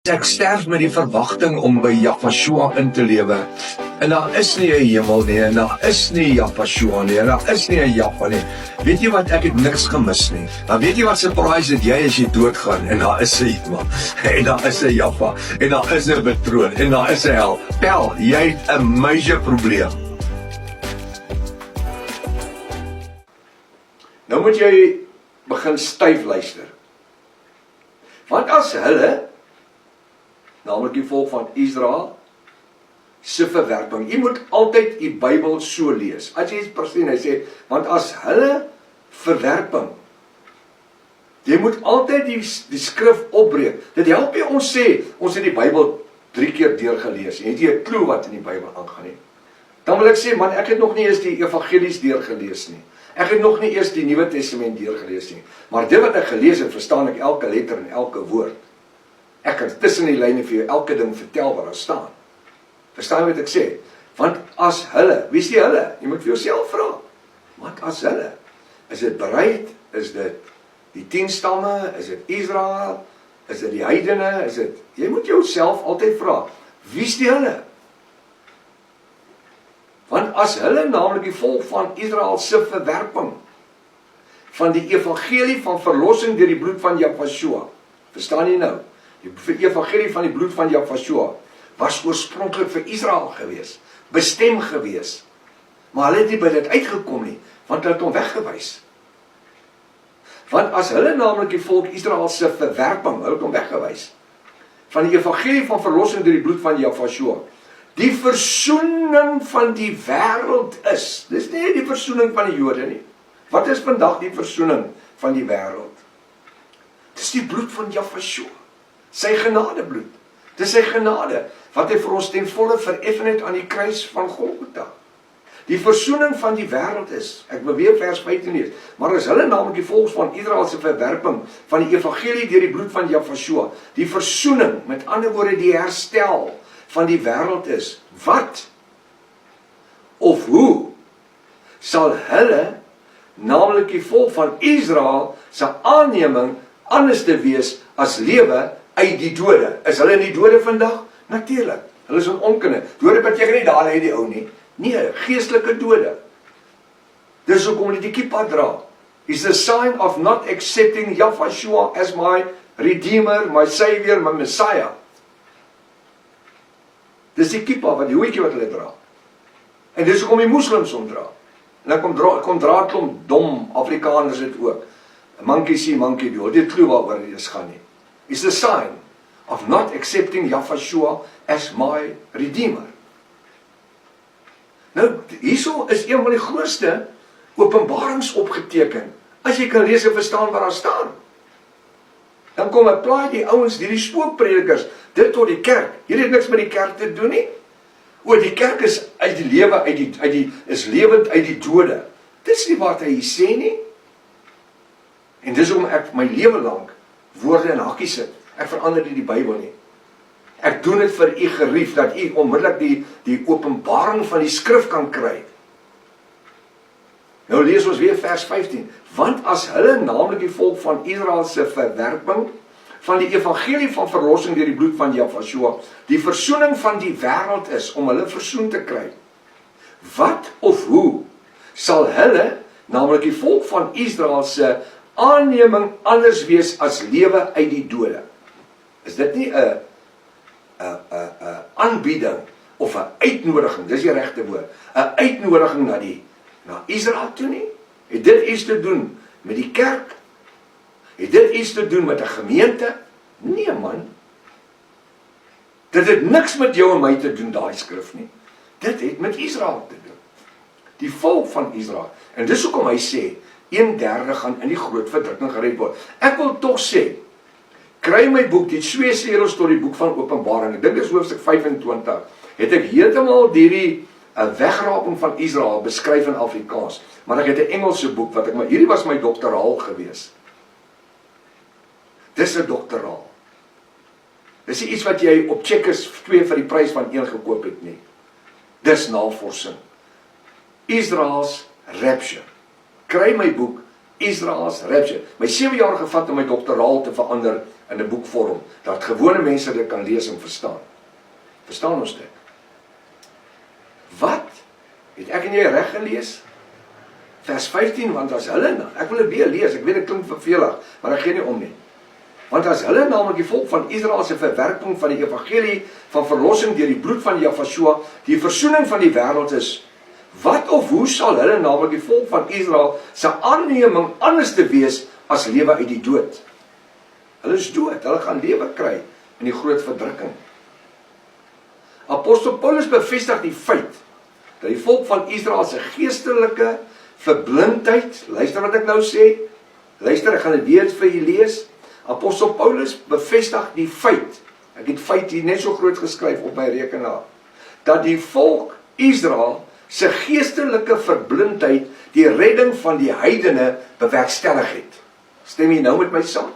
Ek sterf met die verwagting om by Yahshua in te lewe. En daar is nie 'n hemel nie, en daar is nie Yahshua nie, en daar is nie 'n Jahwe nie. Weet jy wat, ek het niks gemis nie. Maar weet jy wat surprise het jy as jy doodgaan, en daar is 'n hemel, en daar is 'n Jahwe, en daar is 'n betroon, en daar is 'n hel. Pel, jy het 'n major probleem. Nou moet jy begin styf luister. Want as hulle, naamlik die volk van Israel, se verwerping. Jy moet altyd die Bybel so lees. As jy iets presies, hy sê, want as hulle verwerping, jy moet altyd die skrif opbreek. Dit help jy ons sê, ons het die Bybel 3 keer deurgelees. Jy het jy 'n klou wat in die Bybel aangaan nie. Dan wil ek sê, man, ek het nog nie eens die evangelies deurgelees nie. Ek het nog nie eers die Nuwe Testament deurgelees nie. Maar dit wat ek gelees het, verstaan ek elke letter en elke woord. Ek kan tussen die lyne vir jou elke ding vertel wat daar staan. Verstaan jy wat ek sê? Want as hulle, wie is die hulle? Jy moet vir jouself vra. Want as hulle, is dit bereid? Is dit die 10 stamme? Is dit Israel? Is dit die heidene? Is dit, jy moet jouself altyd vra, wie is die hulle? Want as hulle, naamlik die volk van Israel se verwerping van die evangelie van verlossing deur die bloed van Yahshua, verstaan jy nou? Die evangelie van die bloed van Yahshua was oorspronklik vir Israel gewees, bestem gewees. Maar hulle het nie by dit uitgekom nie, want hulle het hom weggewys. Want as hulle, naamlik die volk Israel se verwerping, hulle het hom weggewys, van die evangelie van verlossing deur die bloed van Yahshua, die versoening van die wêreld is, dis nie die versoening van die Jode nie. Wat is vandag die versoening van die wêreld? Dis die bloed van Yahshua, sy genadebloed. Dis sy genade, wat hy vir ons ten volle vereffen het aan die kruis van Golgotha. Die versoening van die wêreld is, ek wil weer vers 15 lees, maar as hulle, naamlik die volk van Israel se verwerping van die evangelie deur die bloed van Yahshua, die versoening, met ander woorde die herstel van die wêreld is, wat of hoe sal hulle, naamlik die volk van Israel se aanneming anders te wees as lewe uit die dode? Is hulle in die dode vandag? Natuurlik. Hulle is in onkunde. Dode beteken nie daar lê die ou nie. Nee, geestelike dode. Dis hoekom hulle die kippa dra. Is a sign of not accepting Yahshua as my redeemer, my savior, my messiah. Dis die kippa, wat die hoedjie wat hulle dra. En dis hoekom die moslims hom dra. En dan kom dra klomp dom Afrikaners dit ook. Monkey see, monkey do. Dit glo waaroor dit is gaan nie. Is a sign of not accepting Yahshua as my redeemer. Nou, hierso is een van die grootste openbarings opgeteken. As jy kan lees en verstaan wat daar staan. Dan kom apply die ouens, die spookpredikers, dit tot die kerk. Hierdie het niks met die kerk te doen nie. O, die kerk is uit die lewe, is lewend uit die dode. Dit is nie wat hy hier sê nie. En dis hoekom ek my lewe lank woorde in hakkie sit. Ek verander nie die Bybel nie. Ek doen dit vir u gerief, dat u onmiddellik die openbaring van die skrif kan kry. Nou lees ons weer vers 15. Want as hulle, naamlik die volk van Israel se verwerping van die evangelie van verlossing deur die bloed van Yahshua, die versoening van die wêreld is, om hulle versoen te kry. Wat of hoe sal hulle, naamlik die volk van Israel se aanneming anders wees as lewe uit die dode? Is dit nie 'n aanbieding of 'n uitnodiging, dis die regte woord, 'n uitnodiging na Israel toe nie? Het dit iets te doen met die kerk? Het dit iets te doen met 'n gemeente? Nee man. Dit het niks met jou en my te doen, daai skrif nie. Dit het met Israel te doen. Die volk van Israel. En dis hoekom hy sê 1/3 gaan in die groot verdrukking gered word. Ek wil tog sê, kry my boek, die 2 series tot die boek van Openbaring, ek dink dis hoofstuk 25, het ek heeltemal hierdie wegraping van Israel beskryf in Afrikaans, maar ek het 'n Engelse boek, hierdie was my doktoraal gewees. Dis 'n doktoraal. Dis nie iets wat jy op Checkers 2 vir die prys van 1 gekoop het nie. Dis navorsing. Israel's Rapture. Kry my boek, Israel's Rapture. My 7 jaar gevat om my doktoraal te verander in 'n boekvorm, dat gewone mense dit kan lees en verstaan. Verstaan ons dit? Wat? Het ek en jy reg gelees? Vers 15, want as hulle, ek wil dit weer lees, ek weet dit klink vervelig, maar ek gee nie om nie. Want as hulle naamlik die volk van Israel se verwerping van die evangelie van verlossing deur die bloed van Jahweh, die versoening van die wêreld is, wat of hoe sal hulle naamlik die volk van Israel se aanneming anders te wees as lewe uit die dood? Hulle is dood, hulle gaan lewe kry in die groot verdrukking. Apostel Paulus bevestig die feit dat die volk van Israel se geestelike verblindheid, luister wat ek nou sê, luister, ek gaan dit weer vir julle lees. Apostel Paulus bevestig die feit, ek het feit hier net so groot geskryf op my rekenaar, dat die volk Israel se geestelike verblindheid die redding van die heidene bewerkstellig het. Stem jy nou met my saam?